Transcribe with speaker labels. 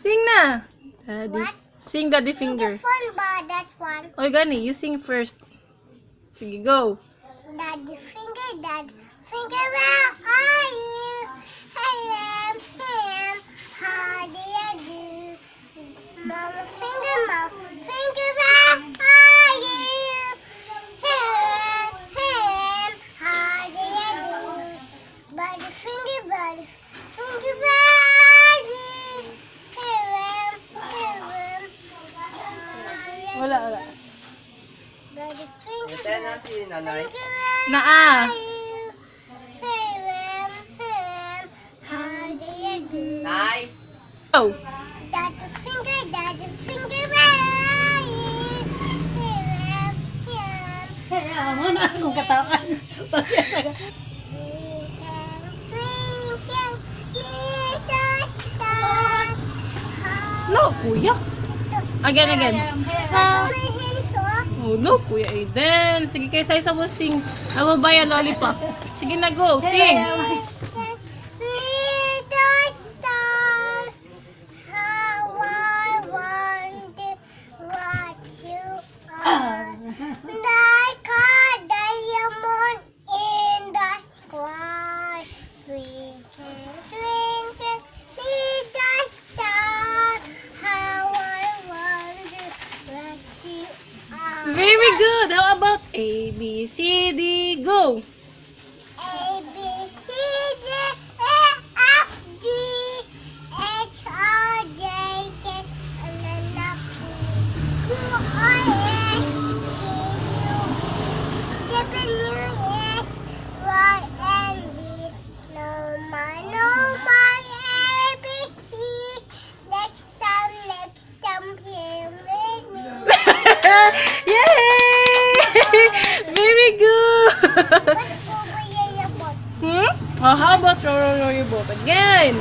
Speaker 1: Sing na. Daddy.
Speaker 2: What?
Speaker 1: Sing Daddy Finger.
Speaker 2: The phone bar, that one.
Speaker 1: Oy, gani, you sing first. Sige, go.
Speaker 2: Daddy finger, where are you? I am him. How do you do? Mama finger, where are you? Him, how do you do? Buddy finger, where are you? Him,
Speaker 1: Wala.
Speaker 2: Buddy finger,
Speaker 3: Ito na si nanay.
Speaker 1: Naa.
Speaker 3: Nay!
Speaker 1: Oh.
Speaker 2: Daddy finger, where are you?
Speaker 4: Kaya mo na akong katawan.
Speaker 1: No, kuya. Again. Oh, no, Kuya Aiden. Sige, kayo sa isa mo sing. I will buy a lollipop. Sige na, go. Sing.
Speaker 2: Like a diamond in the sky, we can twinkle, see the stars. How I wonder what you are.
Speaker 1: Very good. How about A, B, C, D, go.
Speaker 2: A, B, C, D, E, F, G, H, I, J, K, L, M, N, O, P, Q, R, S, T, U, V, W, X, Y, and Z. Know my, A, B, C. Next time, here with me.
Speaker 1: Yay! Very good.
Speaker 2: What's over your boat?
Speaker 1: Oh, how about row your boat again?